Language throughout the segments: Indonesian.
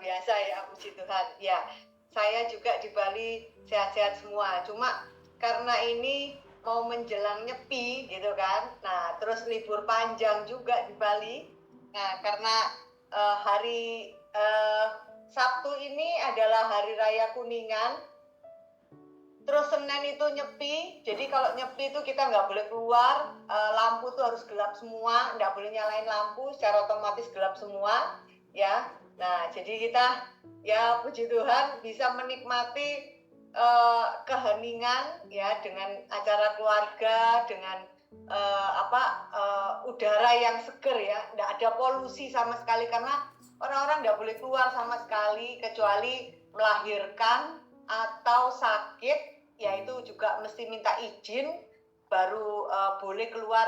biasa ya, puji Tuhan. Ya, saya juga di Bali sehat-sehat semua. Cuma karena ini mau menjelang nyepi gitu kan. Nah, terus libur panjang juga di Bali. Nah, karena hari Sabtu ini adalah hari raya Kuningan. Terus Senin itu nyepi, jadi kalau nyepi itu kita nggak boleh keluar, lampu tuh harus gelap semua, nggak boleh nyalain lampu, secara otomatis gelap semua, ya. Nah, jadi kita, ya puji Tuhan bisa menikmati keheningan, ya, dengan acara keluarga, dengan udara yang seger, ya, nggak ada polusi sama sekali karena orang-orang nggak boleh keluar sama sekali kecuali melahirkan atau sakit. Ya itu juga mesti minta izin baru boleh keluar,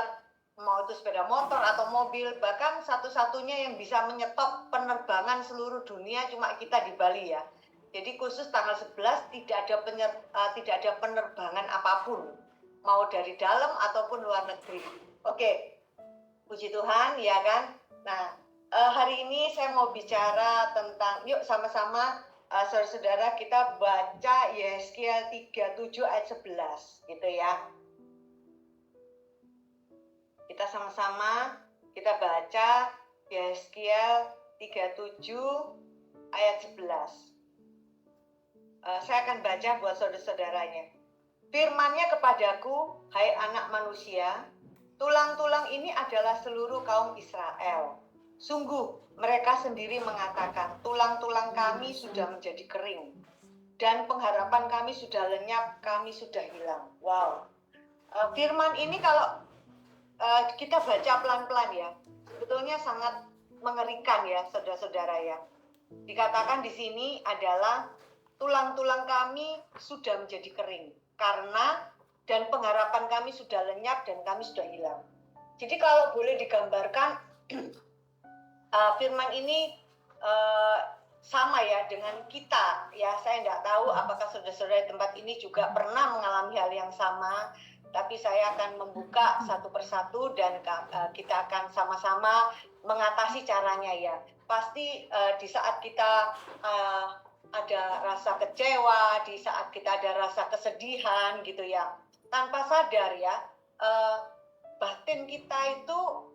mau itu sepeda motor atau mobil. Bahkan satu-satunya yang bisa menyetop penerbangan seluruh dunia cuma kita di Bali ya. Jadi khusus tanggal 11 tidak ada penerbangan apapun, mau dari dalam ataupun luar negeri. Oke, puji Tuhan ya kan. Nah, hari ini saya mau bicara tentang, yuk sama-sama saudara-saudara kita baca Yesaya 37 ayat 11 gitu ya. Kita sama-sama kita baca Yesaya 37 ayat 11. Saya akan baca buat saudara-saudaranya. Firman-Nya kepadaku, hai anak manusia, tulang-tulang ini adalah seluruh kaum Israel. Sungguh, mereka sendiri mengatakan, tulang-tulang kami sudah menjadi kering. Dan pengharapan kami sudah lenyap, kami sudah hilang. Wow. Firman ini kalau kita baca pelan-pelan ya, sebetulnya sangat mengerikan ya, saudara-saudara ya. Dikatakan di sini adalah, tulang-tulang kami sudah menjadi kering. Karena dan pengharapan kami sudah lenyap dan kami sudah hilang. Jadi kalau boleh digambarkan, firman ini sama ya dengan kita ya. Saya tidak tahu apakah saudara-saudara di tempat ini juga pernah mengalami hal yang sama, tapi saya akan membuka satu persatu dan kita akan sama-sama mengatasi caranya ya. Pasti di saat kita ada rasa kecewa, di saat kita ada rasa kesedihan gitu ya, tanpa sadar ya, batin kita itu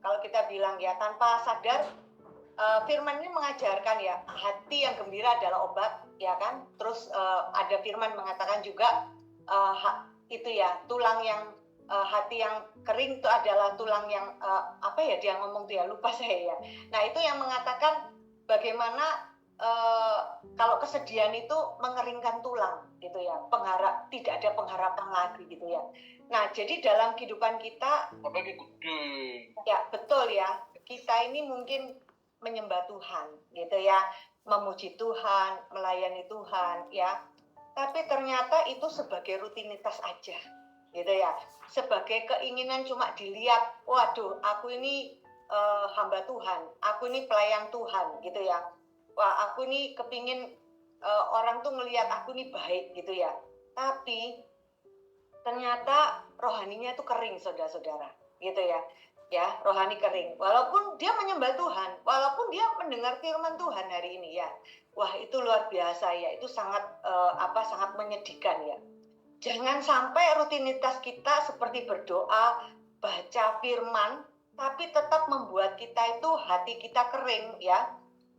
kalau kita bilang ya, tanpa sadar, firman ini mengajarkan ya, hati yang gembira adalah obat ya kan. Terus ada firman mengatakan juga itu ya, tulang yang hati yang kering itu adalah tulang yang dia ngomong tuh ya, lupa saya ya. Nah itu yang mengatakan bagaimana kalau kesedihan itu mengeringkan tulang gitu ya, tidak ada pengharapan lagi gitu ya. Nah jadi dalam kehidupan kita ya betul ya, kita ini mungkin menyembah Tuhan gitu ya, memuji Tuhan, melayani Tuhan ya, tapi ternyata itu sebagai rutinitas aja gitu ya, sebagai keinginan cuma dilihat, waduh aku ini hamba Tuhan, aku ini pelayan Tuhan gitu ya, wah aku ini kepingin orang tuh ngelihat aku ini baik gitu ya, tapi ternyata rohaninya itu kering saudara-saudara gitu ya. Ya, rohani kering. Walaupun dia menyembah Tuhan, walaupun dia mendengar firman Tuhan hari ini ya. Wah, itu luar biasa ya. Itu sangat sangat menyedihkan ya. Jangan sampai rutinitas kita seperti berdoa, baca firman, tapi tetap membuat kita itu hati kita kering ya.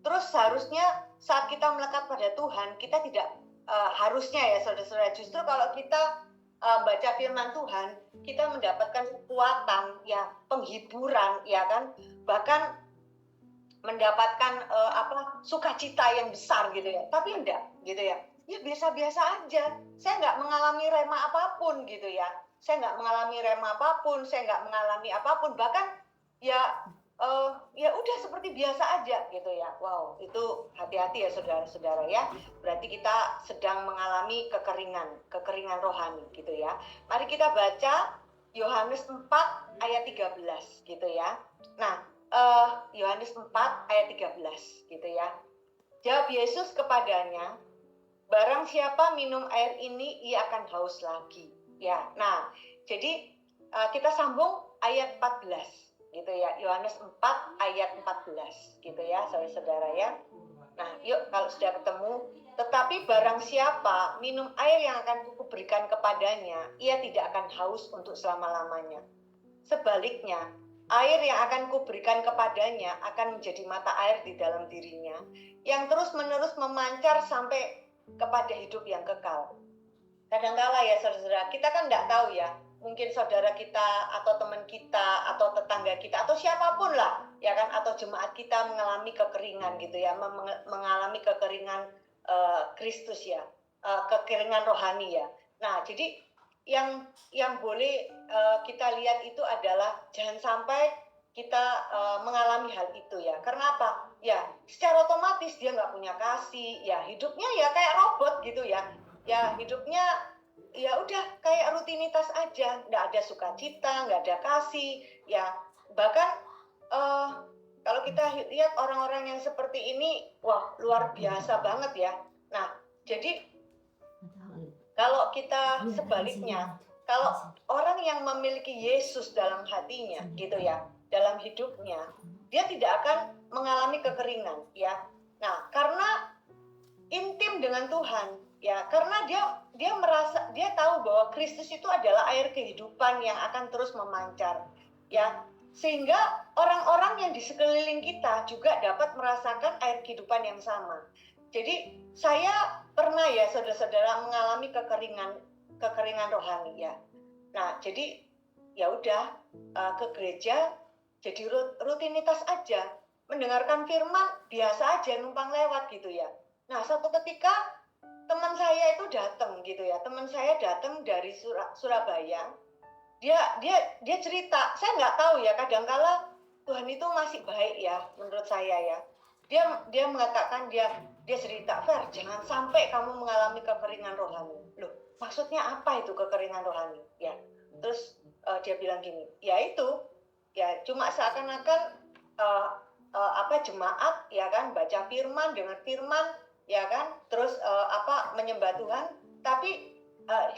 Terus seharusnya saat kita melekat pada Tuhan, kita tidak harusnya ya saudara-saudara, justru kalau kita baca firman Tuhan, kita mendapatkan kekuatan ya, penghiburan ya kan, bahkan mendapatkan sukacita yang besar gitu ya. Tapi enggak gitu ya, ya biasa-biasa aja. Saya nggak mengalami rema apapun gitu ya, saya nggak mengalami rema apapun, saya nggak mengalami apapun, bahkan ya ya udah seperti biasa aja gitu ya. Wow, itu hati-hati ya saudara-saudara ya. Berarti kita sedang mengalami kekeringan rohani gitu ya. Mari kita baca Yohanes 4 ayat 13 gitu ya. Nah, Yohanes 4 ayat 13 gitu ya. Jawab Yesus kepadanya, barang siapa minum air ini, ia akan haus lagi. Ya, nah, jadi kita sambung ayat 14 gitu ya. Yohanes 4 ayat 14 gitu ya saudara-saudara ya. Nah yuk kalau sudah ketemu, tetapi barang siapa minum air yang akan Kuku berikan kepadanya, ia tidak akan haus untuk selama-lamanya. Sebaliknya, air yang akan Kuberikan kepadanya akan menjadi mata air di dalam dirinya, yang terus-menerus memancar sampai kepada hidup yang kekal. Kadangkala ya saudara, kita kan nggak tahu ya, mungkin saudara kita atau teman kita atau tetangga kita atau siapapun lah, ya kan, atau jemaat kita mengalami kekeringan gitu ya, mengalami kekeringan Kristus ya, kekeringan rohani ya. Nah, jadi yang boleh kita lihat itu adalah jangan sampai kita mengalami hal itu ya. Karena apa? Ya, secara otomatis dia nggak punya kasih, ya hidupnya ya kayak robot gitu ya. Ya hidupnya ya udah kayak rutinitas aja, nggak ada sukacita, nggak ada kasih, ya bahkan kalau kita lihat orang-orang yang seperti ini, wah luar biasa banget ya. Nah jadi kalau kita sebaliknya, kalau orang yang memiliki Yesus dalam hatinya gitu ya, dalam hidupnya, dia tidak akan mengalami kekeringan ya. Nah karena intim dengan Tuhan ya, karena dia merasa, dia tahu bahwa Kristus itu adalah air kehidupan yang akan terus memancar ya, sehingga orang-orang yang di sekeliling kita juga dapat merasakan air kehidupan yang sama. Jadi saya pernah ya saudara-saudara mengalami kekeringan rohani ya. Nah jadi ya udah ke gereja jadi rutinitas aja, mendengarkan firman biasa aja, numpang lewat gitu ya. Nah satu ketika teman saya itu datang gitu ya, teman saya datang dari Surabaya. Dia cerita, saya nggak tahu ya, kadangkala Tuhan itu masih baik ya menurut saya ya. Dia mengatakan, dia cerita, Fer, jangan sampai kamu mengalami kekeringan rohani. Loh, maksudnya apa itu kekeringan rohani? Ya, terus dia bilang gini, ya itu, ya cuma seakan-akan jemaat ya kan, baca firman, dengar firman ya kan, terus menyembah Tuhan, tapi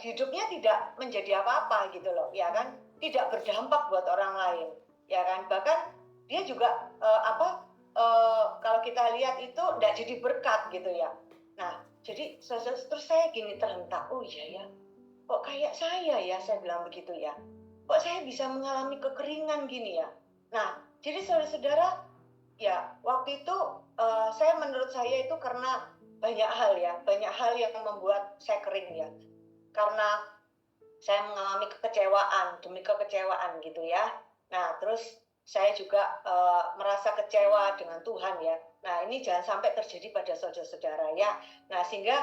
hidupnya tidak menjadi apa-apa gitu loh, ya kan, tidak berdampak buat orang lain, ya kan, bahkan dia juga kalau kita lihat itu tidak jadi berkat gitu ya. Nah jadi terus saya gini terhentak, oh iya ya, kok kayak saya ya, saya bilang begitu ya, kok saya bisa mengalami kekeringan gini ya. Nah jadi saudara-saudara ya, waktu itu menurut saya itu karena banyak hal yang membuat saya kering ya, karena saya mengalami kekecewaan demi kekecewaan gitu ya. Nah terus saya juga merasa kecewa dengan Tuhan ya. Nah ini jangan sampai terjadi pada saudara-saudara ya. Nah sehingga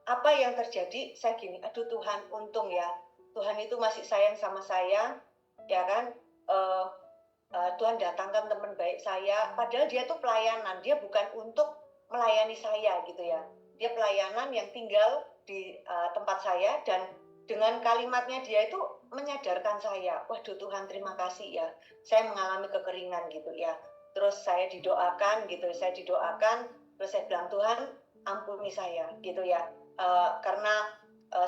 apa yang terjadi, saya gini, aduh Tuhan, untung ya Tuhan itu masih sayang sama saya ya kan. Tuhan datangkan teman baik saya, padahal dia tuh pelayanan, dia bukan untuk melayani saya gitu ya, dia pelayanan yang tinggal di tempat saya, dan dengan kalimatnya dia itu menyadarkan saya, waduh Tuhan terima kasih ya, saya mengalami kekeringan gitu ya. Terus saya didoakan, terus saya bilang, Tuhan ampuni saya gitu ya, karena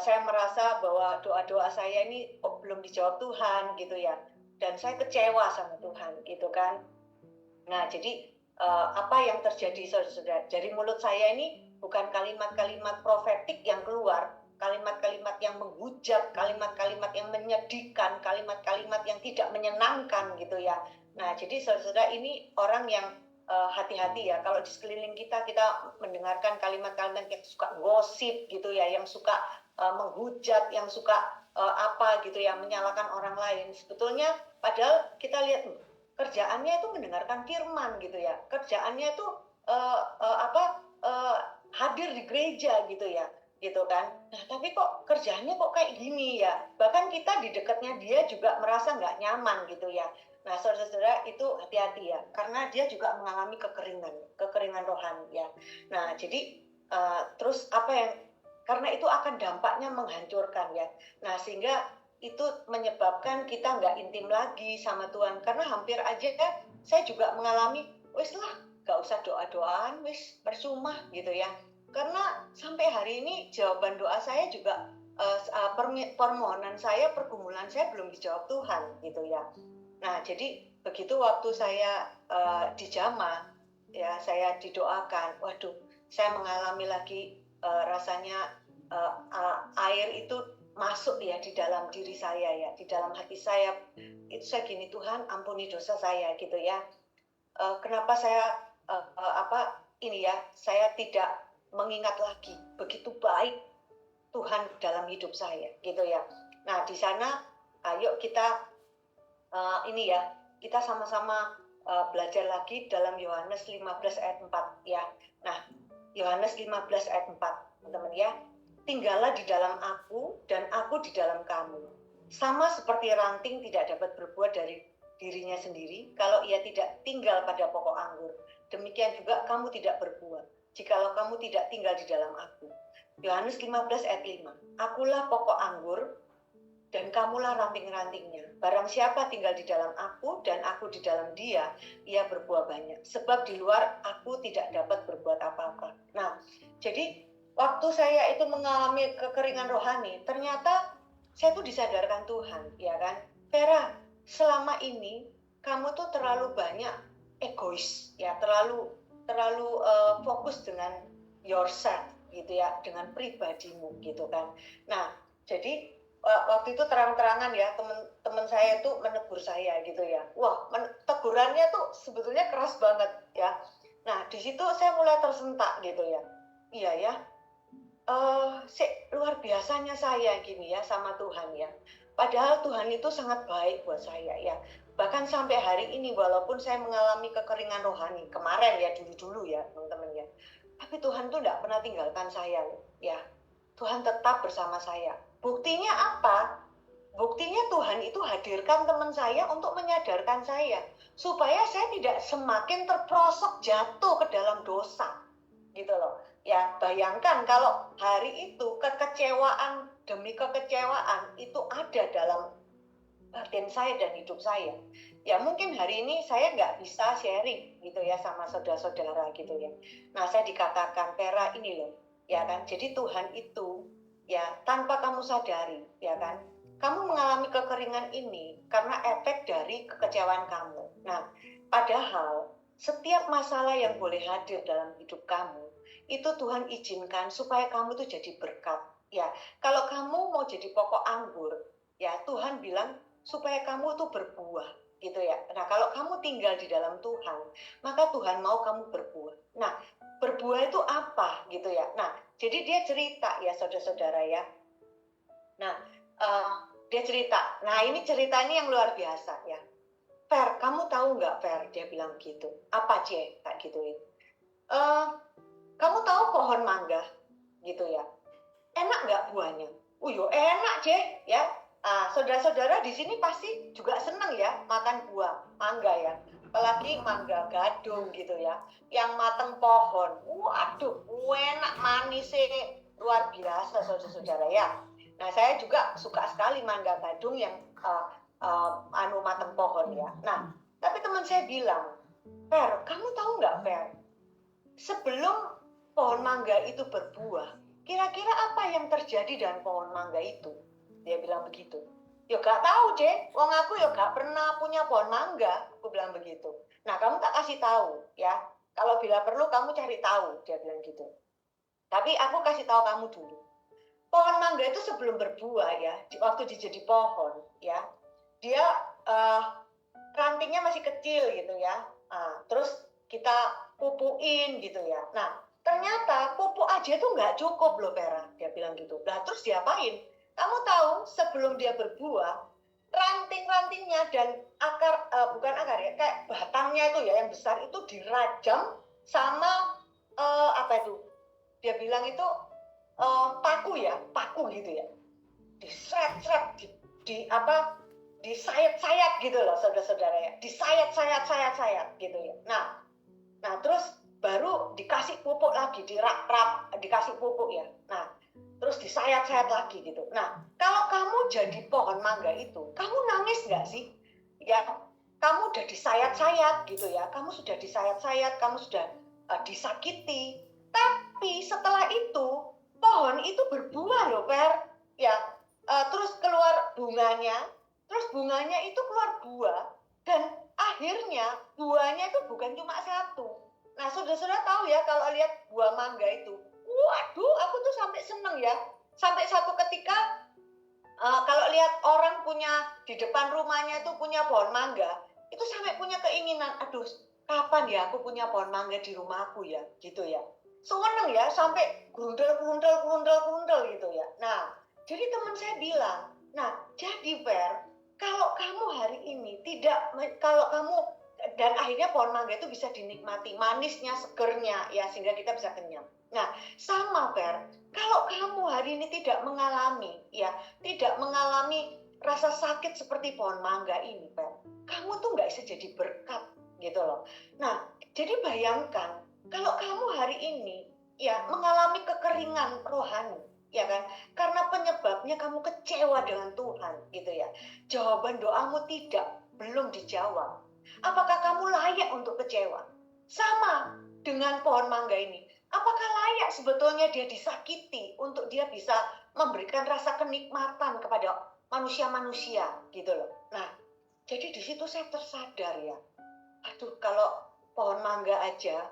saya merasa bahwa doa-doa saya ini kok belum dijawab Tuhan gitu ya, dan saya kecewa sama Tuhan gitu kan. Nah jadi apa yang terjadi saudara-saudara, dari mulut saya ini bukan kalimat-kalimat profetik yang keluar, kalimat-kalimat yang menghujat, kalimat-kalimat yang menyedihkan, kalimat-kalimat yang tidak menyenangkan gitu ya. Nah jadi saudara-saudara, ini orang yang hati-hati ya, kalau di sekeliling kita mendengarkan kalimat-kalimat yang suka gosip gitu ya, yang suka menghujat, yang suka gitu ya, menyalahkan orang lain. Sebetulnya padahal kita lihat kerjaannya itu mendengarkan firman gitu ya, kerjaannya itu hadir di gereja gitu ya, gitu kan. Nah tapi kok kerjaannya kok kayak gini ya, bahkan kita di dekatnya dia juga merasa nggak nyaman gitu ya. Nah saudara-saudara, itu hati-hati ya, karena dia juga mengalami kekeringan rohani ya. Nah jadi terus karena itu akan dampaknya menghancurkan ya. Nah sehingga itu menyebabkan kita nggak intim lagi sama Tuhan, karena hampir aja saya juga mengalami, wis lah nggak usah doa-doaan, wis percuma gitu ya, karena sampai hari ini jawaban doa saya juga permohonan saya, pergumulan saya belum dijawab Tuhan gitu ya. Nah jadi begitu waktu saya dijamah, ya saya didoakan, waduh, saya mengalami lagi rasanya air itu masuk ya di dalam diri saya ya, di dalam hati saya. Itu saya gini, Tuhan ampuni dosa saya gitu ya. Kenapa saya ini ya, saya tidak mengingat lagi begitu baik Tuhan dalam hidup saya gitu ya. Nah di sana ayo kita ini ya, kita sama-sama belajar lagi dalam Yohanes 15 ayat 4 ya. Nah, Yohanes 15 ayat 4, teman-teman ya. Tinggallah di dalam aku dan aku di dalam kamu. Sama seperti ranting tidak dapat berbuah dari dirinya sendiri kalau ia tidak tinggal pada pokok anggur. Demikian juga kamu tidak berbuah jikalau kamu tidak tinggal di dalam aku. Yohanes 15 ayat 5. Akulah pokok anggur dan kamulah ranting-rantingnya. Barang siapa tinggal di dalam aku dan aku di dalam dia, ia berbuah banyak. Sebab di luar aku tidak dapat berbuat apa-apa. Nah, jadi waktu saya itu mengalami kekeringan rohani, ternyata saya tuh disadarkan Tuhan, ya kan? Vera, selama ini kamu tuh terlalu banyak egois, ya, terlalu fokus dengan yourself, gitu ya, dengan pribadimu, gitu kan. Nah, jadi waktu itu terang-terangan ya teman saya itu menegur saya gitu ya. Wah, tegurannya tuh sebetulnya keras banget ya. Nah, di situ saya mulai tersentak gitu ya. Iya ya. Luar biasanya saya gini ya sama Tuhan ya. Padahal Tuhan itu sangat baik buat saya ya. Bahkan sampai hari ini walaupun saya mengalami kekeringan rohani kemarin ya, dulu-dulu ya teman-teman ya. Tapi Tuhan tuh tidak pernah tinggalkan saya ya. Tuhan tetap bersama saya. Buktinya apa? Buktinya Tuhan itu hadirkan teman saya untuk menyadarkan saya supaya saya tidak semakin terperosok jatuh ke dalam dosa. Gitu loh. Ya, bayangkan kalau hari itu kekecewaan demi kekecewaan itu ada dalam batin saya dan hidup saya. Ya mungkin hari ini saya nggak bisa sharing gitu ya sama saudara-saudara gitu ya. Nah saya dikatakan, Vera ini loh, ya kan. Jadi Tuhan itu ya tanpa kamu sadari, ya kan, kamu mengalami kekeringan ini karena efek dari kekecewaan kamu. Nah padahal setiap masalah yang boleh hadir dalam hidup kamu itu Tuhan izinkan supaya kamu tuh jadi berkat. Ya kalau kamu mau jadi pokok anggur, ya Tuhan bilang supaya kamu tuh berbuah gitu ya. Nah kalau kamu tinggal di dalam Tuhan, maka Tuhan mau kamu berbuah. Nah berbuah itu apa gitu ya. Nah jadi dia cerita ya saudara-saudara ya. Nah dia cerita. Nah ini cerita ini yang luar biasa ya. Fer, kamu tahu nggak Fer? Dia bilang gitu. Apa C? Tak gituin. Kamu tahu pohon mangga gitu ya. Enak nggak buahnya? Yo enak Ceh ya. Saudara-saudara di sini pasti juga seneng ya makan buah mangga ya. Apalagi mangga gadung gitu ya. Yang mateng pohon. Waduh, enak manis luar biasa saudara-saudara ya. Nah saya juga suka sekali mangga gadung yang mateng pohon ya. Nah tapi teman saya bilang, Fer, kamu tahu nggak Fer? Sebelum pohon mangga itu berbuah, kira-kira apa yang terjadi dengan pohon mangga itu? Dia bilang begitu. Ya gak tahu deh, wong aku ya gak pernah punya pohon mangga, aku bilang begitu. Nah kamu tak kasih tahu ya, kalau bila perlu kamu cari tahu, dia bilang gitu. Tapi aku kasih tahu kamu dulu. Pohon mangga itu sebelum berbuah ya, waktu dia jadi pohon ya, dia rantingnya masih kecil gitu ya. Terus kita pupuin gitu ya. Nah ternyata pupuk aja tuh nggak cukup loh Vera, dia bilang gitu. Nah terus diapain? Kamu tahu sebelum dia berbuah, ranting-rantingnya dan bukan akar ya, kayak batangnya itu ya yang besar itu dirajam sama apa itu? Dia bilang itu paku ya, paku gitu ya. Diseret-seret, disayat-sayat gitu loh saudara-saudara ya. Disayat-sayat gitu ya. Nah terus baru dikasih pupuk lagi, dirap-rap, dikasih pupuk ya. Nah, terus disayat-sayat lagi gitu. Nah, kalau kamu jadi pohon mangga itu, kamu nangis nggak sih? Ya, kamu udah disayat-sayat gitu ya. Kamu sudah disayat-sayat, kamu sudah disakiti. Tapi setelah itu, pohon itu berbuah loh, Per. Ya, terus keluar bunganya, terus bunganya itu keluar buah, dan akhirnya buahnya itu bukan cuma satu. Nah, saudara-saudara tahu ya kalau lihat buah mangga itu, waduh, aku tuh sampai seneng ya. Sampai satu ketika kalau lihat orang punya di depan rumahnya itu punya pohon mangga, itu sampai punya keinginan, aduh, kapan ya aku punya pohon mangga di rumahku ya, gitu ya. Seneng ya, sampai grundel gitu ya. Nah, jadi teman saya bilang, nah, jadi Fer, kalau kamu hari ini kalau kamu dan akhirnya pohon mangga itu bisa dinikmati manisnya, segernya ya, sehingga kita bisa kenyang. Nah, sama Fer, kalau kamu hari ini tidak mengalami rasa sakit seperti pohon mangga ini, Fer, kamu tuh nggak bisa jadi berkat gitu loh. Nah, jadi bayangkan kalau kamu hari ini ya mengalami kekeringan rohani, ya kan? Karena penyebabnya kamu kecewa dengan Tuhan, gitu ya. Jawaban doamu belum dijawab. Apakah kamu layak untuk kecewa? Sama dengan pohon mangga ini. Apakah layak sebetulnya dia disakiti untuk dia bisa memberikan rasa kenikmatan kepada manusia-manusia, gitu loh. Nah, jadi di situ saya tersadar ya. Aduh, kalau pohon mangga aja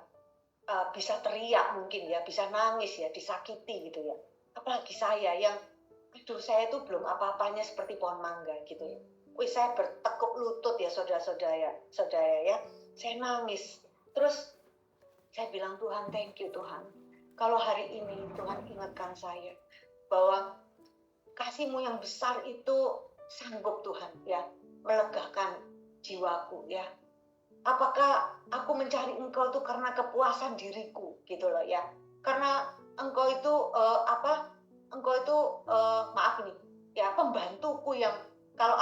bisa teriak mungkin ya, bisa nangis ya, disakiti gitu ya. Apalagi saya yang, aduh, saya itu belum apa-apanya seperti pohon mangga gitu ya. Wih, saya bertekuk lutut ya saudara-saudara ya. Saya nangis. Terus saya bilang, Tuhan, thank you Tuhan. Kalau hari ini Tuhan ingatkan saya bahwa kasih-Mu yang besar itu sanggup Tuhan ya melegakan jiwaku ya. Apakah aku mencari Engkau itu karena kepuasan diriku gitu loh ya. Karena Engkau itu maaf nih ya, pembantuku yang kalau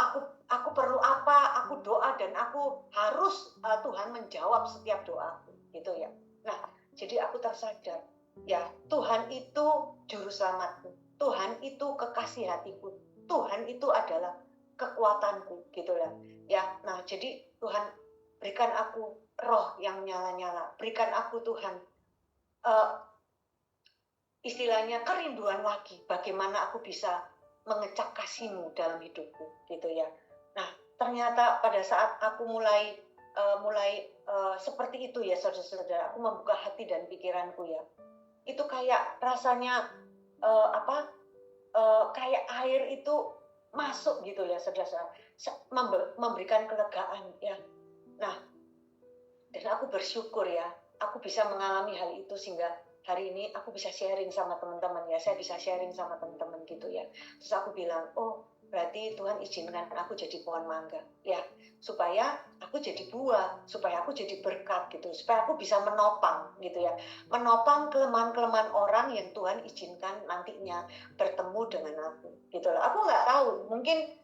aku perlu apa, aku doa dan aku harus Tuhan menjawab setiap doaku gitu ya. Nah, jadi aku tersadar ya, Tuhan itu juru selamatku, Tuhan itu kekasih hatiku, Tuhan itu adalah kekuatanku gitu ya. Ya, nah jadi Tuhan berikan aku roh yang nyala-nyala, berikan aku Tuhan istilahnya kerinduan lagi, bagaimana aku bisa mengecap kasih-Mu dalam hidupku gitu ya. Nah, ternyata pada saat aku mulai seperti itu ya saudara-saudara, aku membuka hati dan pikiranku ya, itu kayak rasanya kayak air itu masuk gitu ya saudara-saudara, memberikan kelegaan ya. Nah, dan aku bersyukur ya, aku bisa mengalami hal itu sehingga hari ini aku bisa sharing sama teman-teman ya, saya bisa sharing sama teman-teman gitu ya. Terus aku bilang, oh berarti Tuhan izinkan aku jadi pohon mangga ya, supaya aku jadi buah, supaya aku jadi berkat gitu, supaya aku bisa menopang gitu ya, menopang kelemahan-kelemahan orang yang Tuhan izinkan nantinya bertemu dengan aku gitu loh. Aku nggak tahu, mungkin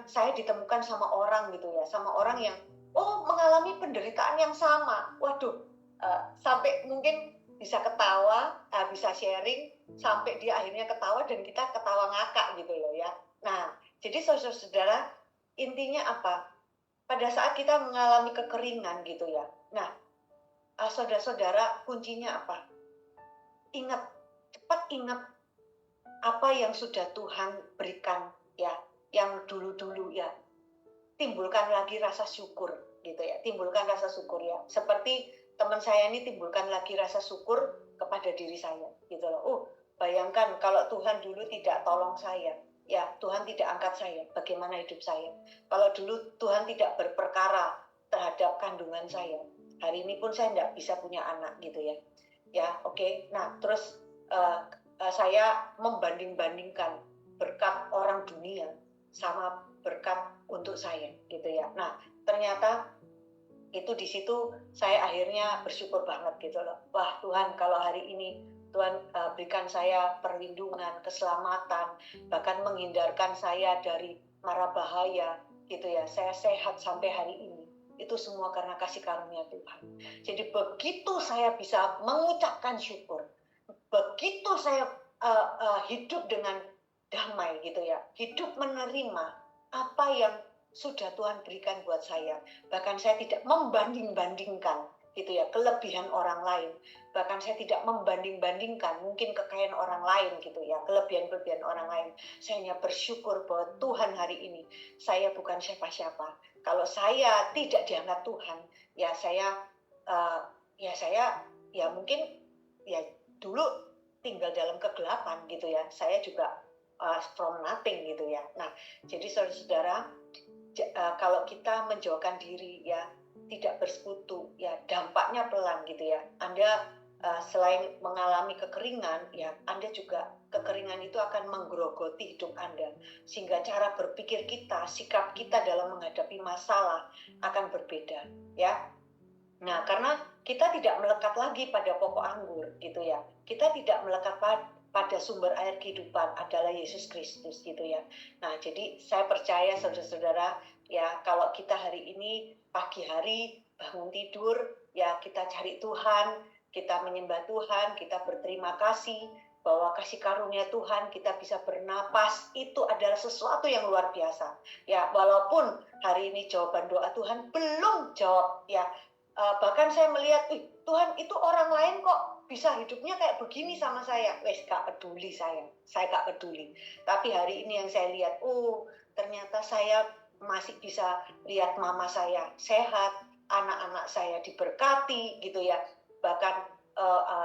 saya ditemukan sama orang gitu ya, sama orang yang mengalami penderitaan yang sama. Waduh, sampai mungkin bisa ketawa, bisa sharing, sampai dia akhirnya ketawa dan kita ketawa ngakak gitu loh ya. Nah, jadi saudara-saudara, intinya apa? Pada saat kita mengalami kekeringan gitu ya. Nah, saudara-saudara, kuncinya apa? Cepat ingat apa yang sudah Tuhan berikan ya, yang dulu-dulu ya. Timbulkan lagi rasa syukur gitu ya, timbulkan rasa syukur ya. Seperti teman saya ini timbulkan lagi rasa syukur kepada diri saya gitu loh. Bayangkan kalau Tuhan dulu tidak tolong saya, ya Tuhan tidak angkat saya, bagaimana hidup saya? Kalau dulu Tuhan tidak berperkara terhadap kandungan saya, hari ini pun saya tidak bisa punya anak gitu ya. Ya, oke. Nah, terus saya membanding-bandingkan berkat orang dunia sama berkat untuk saya gitu ya. Nah, ternyata itu di situ saya akhirnya bersyukur banget gitu loh. Wah Tuhan, kalau hari ini Tuhan berikan saya perlindungan, keselamatan, bahkan menghindarkan saya dari mara bahaya gitu ya. Saya sehat sampai hari ini. Itu semua karena kasih karunia Tuhan. Jadi begitu saya bisa mengucapkan syukur, begitu saya hidup dengan damai gitu ya, hidup menerima apa yang sudah Tuhan berikan buat saya. Bahkan saya tidak membanding-bandingkan gitu ya kelebihan orang lain. Bahkan saya tidak membanding-bandingkan mungkin kekayaan orang lain gitu ya, kelebihan-kelebihan orang lain. Saya hanya bersyukur bahwa Tuhan hari ini saya bukan siapa-siapa. kalau saya tidak diangkat Tuhan, ya saya ya mungkin ya dulu tinggal dalam kegelapan gitu ya. Saya juga from nothing gitu ya. Nah, jadi saudara-saudara, kalau kita menjauhkan diri ya, tidak bersekutu ya, dampaknya pelan gitu ya. Anda selain mengalami kekeringan ya, Anda juga kekeringan itu akan menggerogoti hidup Anda, sehingga cara berpikir kita, sikap kita dalam menghadapi masalah akan berbeda ya. Nah, karena kita tidak melekat lagi pada pokok anggur gitu ya. Kita tidak melekat pada sumber air kehidupan adalah Yesus Kristus gitu ya. Nah, jadi saya percaya saudara-saudara ya, kalau kita hari ini pagi hari bangun tidur ya, kita cari Tuhan, kita menyembah Tuhan, kita berterima kasih bahwa kasih karunia Tuhan kita bisa bernapas, itu adalah sesuatu yang luar biasa ya. Walaupun hari ini jawaban doa Tuhan belum jawab ya, bahkan saya melihat, Tuhan itu orang lain kok bisa hidupnya kayak begini sama saya. Wes gak peduli saya gak peduli. Tapi hari ini yang saya lihat, ternyata saya masih bisa lihat mama saya sehat, anak-anak saya diberkati gitu ya. Bahkan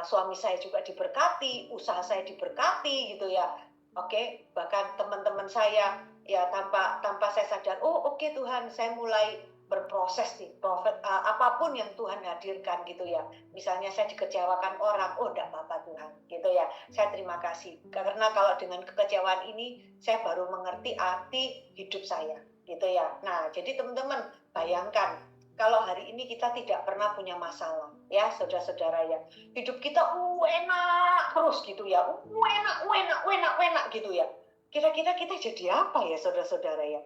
suami saya juga diberkati, usaha saya diberkati gitu ya. Oke, bahkan teman-teman saya ya tanpa saya sadar, oke Tuhan, saya mulai berproses nih, apapun yang Tuhan hadirkan gitu ya. Misalnya saya dikecewakan orang, enggak apa-apa Tuhan gitu ya. Saya terima kasih. Karena kalau dengan kekecewaan ini saya baru mengerti arti hidup saya gitu ya. Nah, jadi teman-teman bayangkan kalau hari ini kita tidak pernah punya masalah ya, saudara-saudara ya. Hidup kita enak terus gitu ya. Enak gitu ya. Kira-kira kita jadi apa ya, saudara-saudara ya?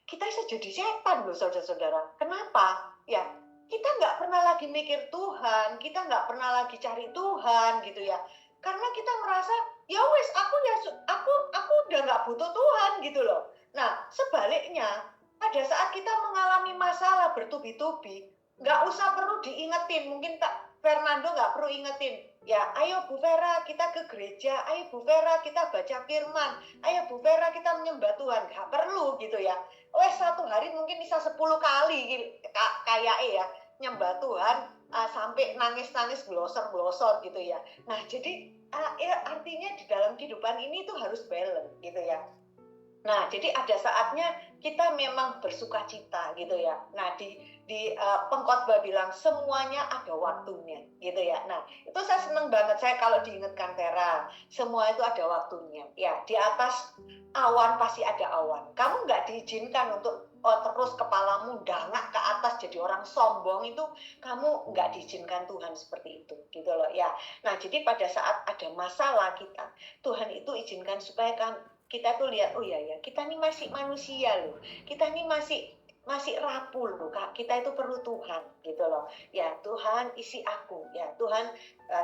Kita bisa jadi setan loh saudara-saudara. Kenapa? Ya, kita nggak pernah lagi mikir Tuhan, kita nggak pernah lagi cari Tuhan gitu ya. Karena kita merasa, ya wes aku udah nggak butuh Tuhan gitu loh. Nah, sebaliknya, pada saat kita mengalami masalah bertubi-tubi, nggak usah perlu diingetin. Mungkin Fernando nggak perlu ingetin. Ya, ayo Bu Vera kita ke gereja, ayo Bu Vera kita baca firman, ayo Bu Vera kita menyembah Tuhan. Nggak perlu gitu ya. Satu hari mungkin bisa 10 kali kayaknya ya nyembah Tuhan sampai nangis-nangis glosor-glosor gitu ya. Nah, jadi artinya di dalam kehidupan ini tuh harus balance gitu ya. Nah, jadi ada saatnya kita memang bersuka cita gitu ya. Nah, di pengkhotbah bilang semuanya ada waktunya gitu ya. Nah, itu saya senang banget saya kalau diingatkan Vera, semua itu ada waktunya. Ya, di atas awan pasti ada awan. Kamu nggak diizinkan untuk terus kepalamu dangak ke atas jadi orang sombong, itu kamu nggak diizinkan Tuhan seperti itu gitu loh ya. Nah, jadi pada saat ada masalah kita, Tuhan itu izinkan supaya kita tuh lihat, kita ini masih manusia loh, kita ini masih rapuh loh Kak, kita itu perlu Tuhan gitu loh ya. Tuhan isi aku ya Tuhan,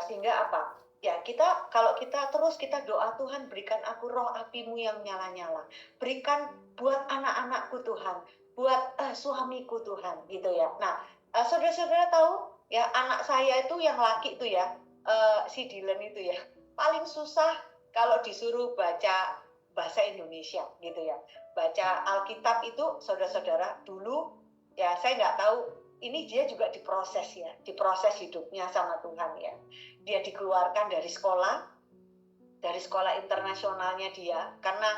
sehingga apa ya, kalau kita terus kita doa, Tuhan berikan aku roh apimu yang nyala-nyala, berikan buat anak-anakku Tuhan, buat suamiku Tuhan gitu ya. Nah, saudara-saudara tahu ya, anak saya itu yang laki itu ya, si Dylan itu ya, paling susah kalau disuruh baca bahasa Indonesia gitu ya. Baca Alkitab itu saudara-saudara dulu ya, saya nggak tahu, ini dia juga diproses ya, diproses hidupnya sama Tuhan ya. Dia dikeluarkan dari sekolah internasionalnya dia, karena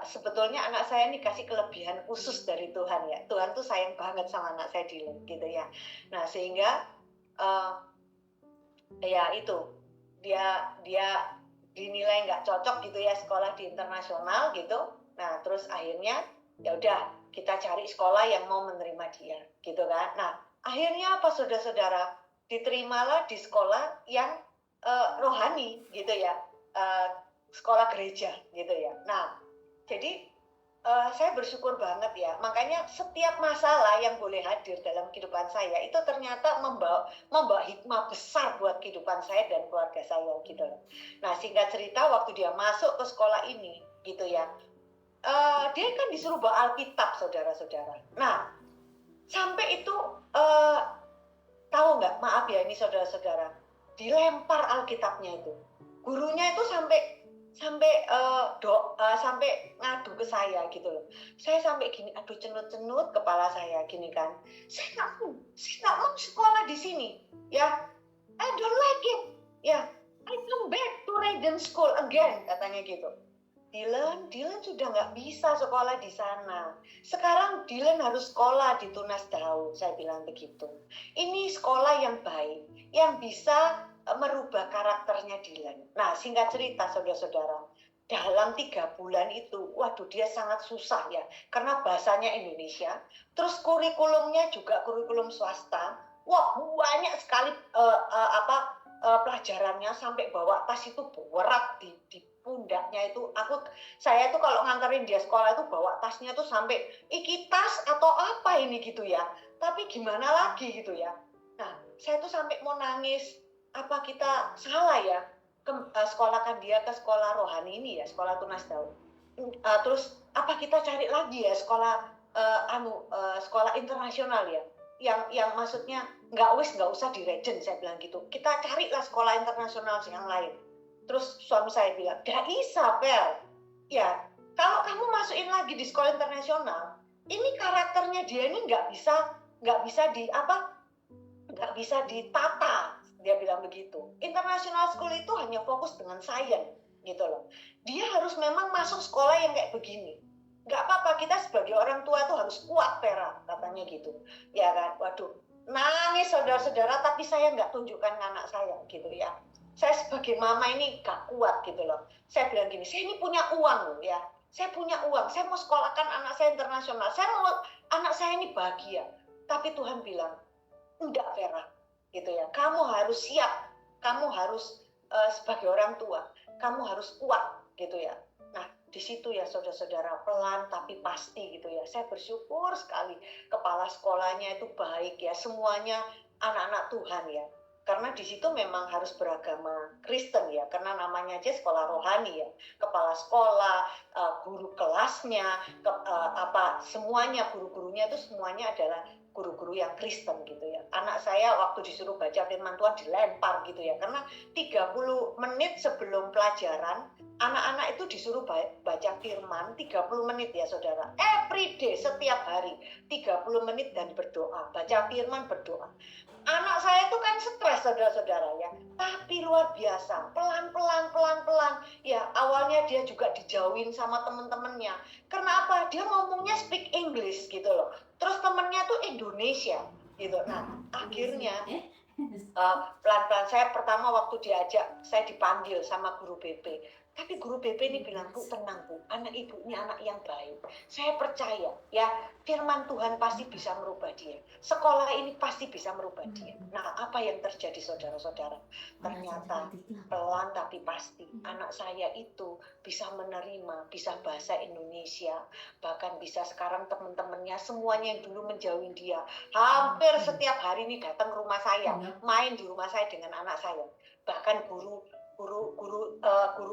sebetulnya anak saya ini kasih kelebihan khusus dari Tuhan ya. Tuhan tuh sayang banget sama anak saya Dylan gitu ya. Nah, sehingga ya itu dia dinilai nggak cocok gitu ya sekolah di internasional gitu. Nah, terus akhirnya ya udah kita cari sekolah yang mau menerima dia gitu kan. Nah, akhirnya apa saudara-saudara, diterimalah di sekolah yang rohani gitu ya, sekolah gereja gitu ya. Nah, jadi saya bersyukur banget ya. Makanya setiap masalah yang boleh hadir dalam kehidupan saya itu ternyata membawa hikmah besar buat kehidupan saya dan keluarga saya gitu loh. Nah, singkat cerita, waktu dia masuk ke sekolah ini gitu ya, dia kan disuruh bawa Alkitab saudara-saudara. Nah, sampai itu tahu nggak, maaf ya ini saudara-saudara, dilempar Alkitabnya itu. Gurunya itu sampai ngadu ke saya gitu loh. Saya sampai gini, aduh cenut-cenut kepala saya gini kan. Saya nggak mau sekolah di sini, ya. I don't like it, ya. I come back to Regent School again, katanya gitu. Dylan sudah nggak bisa sekolah di sana. Sekarang Dylan harus sekolah di Tunas Dau, saya bilang begitu. Ini sekolah yang baik, yang bisa merubah karakternya Dylan. Nah, singkat cerita saudara-saudara, dalam 3 bulan itu, waduh dia sangat susah ya, karena bahasanya Indonesia, terus kurikulumnya juga kurikulum swasta. Wah, banyak sekali pelajarannya, sampai bawa tas itu berat di pundaknya itu. Saya tuh kalau nganterin dia sekolah itu bawa tasnya tuh sampai iki tas atau apa ini gitu ya. Tapi gimana lagi gitu ya. Nah, saya tuh sampai mau nangis. Apa kita salah ya sekolahkan dia ke sekolah rohani ini ya, sekolah Tunas Dau. Terus apa kita cari lagi ya sekolah sekolah internasional ya, yang maksudnya nggak usah di Regent, saya bilang gitu. Kita carilah sekolah internasional yang lain. Terus suami saya bilang, gak bisa, Pel. Ya, kalau kamu masukin lagi di sekolah internasional, ini karakternya dia ini nggak bisa ditata. Dia bilang begitu. International school itu hanya fokus dengan sains, gitu loh. Dia harus memang masuk sekolah yang kayak begini. Nggak apa-apa, kita sebagai orang tua tuh harus kuat, Vera, katanya gitu. Ya kan, waduh, nangis saudara-saudara, tapi saya nggak tunjukkan ke anak saya, gitu ya. Saya sebagai mama ini gak kuat gitu loh. Saya bilang gini, saya ini punya uang ya. Saya punya uang, saya mau sekolahkan anak saya internasional. Saya mau anak saya ini bahagia. Tapi Tuhan bilang, enggak Vera, gitu ya. Kamu harus siap, kamu harus sebagai orang tua, kamu harus kuat gitu ya. Nah, di situ ya saudara-saudara, pelan tapi pasti gitu ya. Saya bersyukur sekali kepala sekolahnya itu baik ya, semuanya anak-anak Tuhan ya. Karena di situ memang harus beragama Kristen ya, karena namanya aja sekolah rohani ya. Kepala sekolah, guru kelasnya, semuanya guru-gurunya itu semuanya adalah guru-guru yang Kristen gitu ya. Anak saya waktu disuruh baca firman Tuhan dilempar gitu ya, karena 30 menit sebelum pelajaran anak-anak itu disuruh baca firman 30 menit ya saudara. Every day, setiap hari 30 menit dan berdoa, baca firman, berdoa. Anak saya itu kan stres saudara-saudara ya, tapi luar biasa, pelan-pelan ya. Awalnya dia juga dijauhin sama temen-temennya. Karena apa? Dia ngomongnya speak English gitu loh. Terus temennya tuh Indonesia gitu. Nah, akhirnya pelan-pelan saya pertama waktu diajak, saya dipanggil sama guru BP. Tapi guru BP ini bilang, Bu, tenang Bu, anak ibu ini anak yang baik. Saya percaya ya, firman Tuhan pasti bisa merubah dia. Sekolah ini pasti bisa merubah dia. Nah, apa yang terjadi saudara-saudara? Ternyata pelan tapi pasti anak saya itu bisa menerima, bisa bahasa Indonesia. Bahkan bisa sekarang teman-temannya semuanya yang dulu menjauhin dia, hampir setiap hari ini datang ke rumah saya, main di rumah saya dengan anak saya. Bahkan guru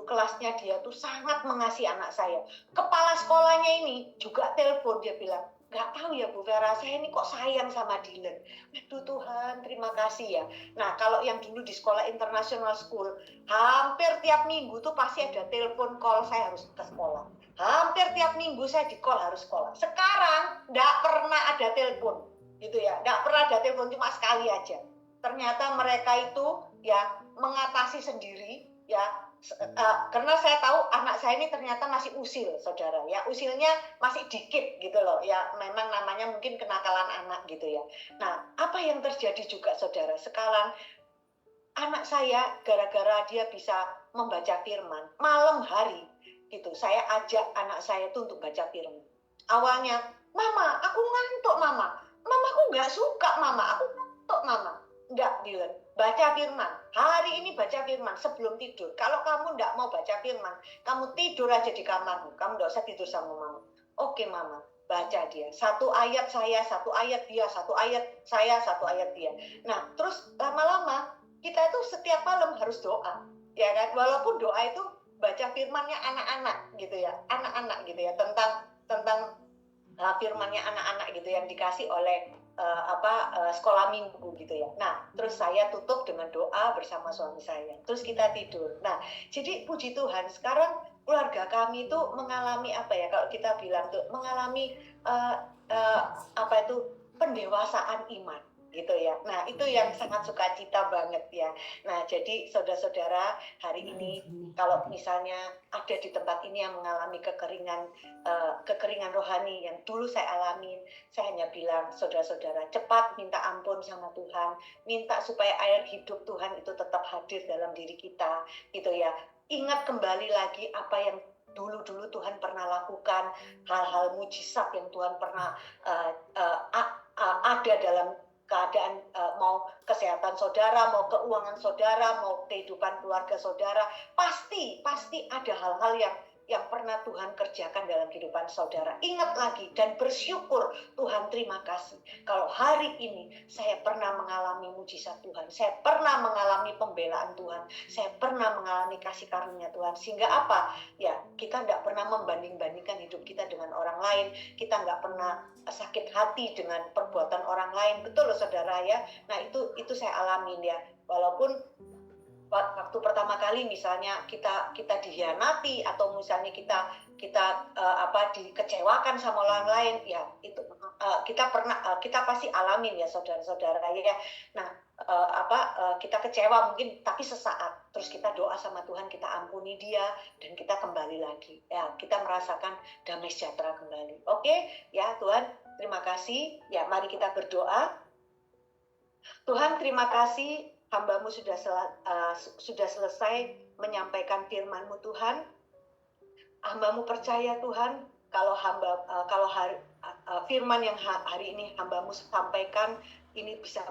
kelasnya dia tuh sangat mengasihi anak saya. Kepala sekolahnya ini juga telepon, dia bilang, nggak tahu ya Bu Vera, saya ini kok sayang sama Dylan. Aduh Tuhan, terima kasih ya. Nah, kalau yang dulu di sekolah international school, hampir tiap minggu tuh pasti ada telepon call, saya harus ke sekolah. Hampir tiap minggu saya di call harus sekolah. Sekarang nggak pernah ada telepon, gitu ya. Nggak pernah ada telepon, cuma sekali aja. Ternyata mereka itu ya mengatasi sendiri ya, karena saya tahu anak saya ini ternyata masih usil saudara ya, usilnya masih dikit gitu loh ya, memang namanya mungkin kenakalan anak gitu ya. Nah, apa yang terjadi juga saudara, sekarang anak saya gara-gara dia bisa membaca firman malam hari gitu, saya ajak anak saya itu untuk baca firman. Awalnya, Mama aku ngantuk, Mama aku nggak suka, Mama aku ngantuk, Mama. Enggak, Dylan, baca firman. Hari ini baca firman sebelum tidur. Kalau kamu enggak mau baca firman, kamu tidur aja di kamarmu. Kamu enggak usah tidur sama Mama. Oke, Mama. Baca dia. Satu ayat saya, satu ayat dia, satu ayat saya, satu ayat dia. Nah, terus lama-lama kita itu setiap malam harus doa. Ya kan? Walaupun doa itu baca firmannya anak-anak gitu ya. Anak-anak gitu ya. Tentang firmannya anak-anak gitu yang dikasih oleh sekolah minggu gitu ya. Nah, terus saya tutup dengan doa bersama suami saya. Terus kita tidur. Nah, jadi puji Tuhan sekarang keluarga kami itu mengalami apa ya? Kalau kita bilang tuh mengalami pendewasaan iman gitu ya. Nah, itu yang sangat sukacita banget ya. Nah, jadi saudara-saudara, hari ini kalau misalnya ada di tempat ini yang mengalami kekeringan rohani yang dulu saya alamin, saya hanya bilang, saudara-saudara, cepat minta ampun sama Tuhan, minta supaya air hidup Tuhan itu tetap hadir dalam diri kita, gitu ya. Ingat kembali lagi apa yang dulu-dulu Tuhan pernah lakukan, hal-hal mujizat yang Tuhan pernah ada dalam keadaan mau kesehatan saudara, mau keuangan saudara, mau kehidupan keluarga saudara, pasti ada hal-hal yang pernah Tuhan kerjakan dalam kehidupan saudara. Ingat lagi dan bersyukur, Tuhan terima kasih. Kalau hari ini saya pernah mengalami mujizat Tuhan, saya pernah mengalami pembelaan Tuhan, saya pernah mengalami kasih karunia Tuhan. Sehingga apa? Ya, kita nggak pernah membanding-bandingkan hidup kita dengan orang lain, kita nggak pernah sakit hati dengan perbuatan orang lain. Betul loh saudara ya. Nah itu saya alamin ya. Walaupun waktu pertama kali misalnya kita dihianati atau misalnya kita dikecewakan sama orang lain, ya itu kita pasti alamin ya saudara-saudara ya. Nah kita kecewa mungkin, tapi sesaat terus kita doa sama Tuhan, kita ampuni dia dan kita kembali lagi ya, kita merasakan damai sejahtera kembali. Oke ya Tuhan, terima kasih ya. Mari kita berdoa. Tuhan terima kasih, hamba-Mu sudah selesai menyampaikan firman-Mu Tuhan. Hamba-Mu percaya Tuhan, kalau firman yang hari ini hamba-Mu sampaikan ini bisa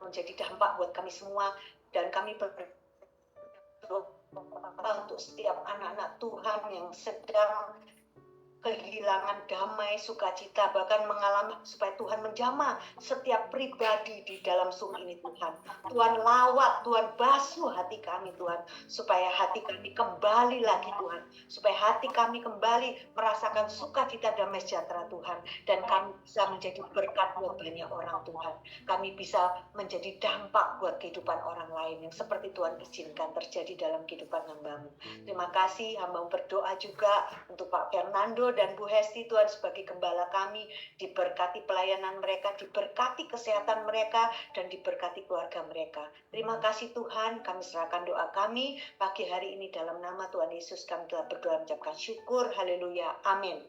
menjadi dampak buat kami semua, dan kami berdoa untuk setiap anak-anak Tuhan yang sedang kehilangan damai, sukacita, bahkan mengalami, supaya Tuhan menjamah setiap pribadi di dalam Zoom ini Tuhan. Tuhan lawat, Tuhan basuh hati kami Tuhan, supaya hati kami kembali lagi Tuhan, supaya hati kami kembali merasakan sukacita damai sejahtera Tuhan, dan kami bisa menjadi berkat buat banyak orang Tuhan. Kami bisa menjadi dampak buat kehidupan orang lain yang seperti Tuhan izinkan terjadi dalam kehidupan hamba-Mu. Terima kasih, hamba berdoa juga untuk Pak Fernando dan Bu Hesti Tuhan sebagai gembala kami, diberkati pelayanan mereka, diberkati kesehatan mereka, dan diberkati keluarga mereka. Terima kasih Tuhan, kami serahkan doa kami pagi hari ini dalam nama Tuhan Yesus kami telah berdoa mengucapkan syukur, haleluya, amin.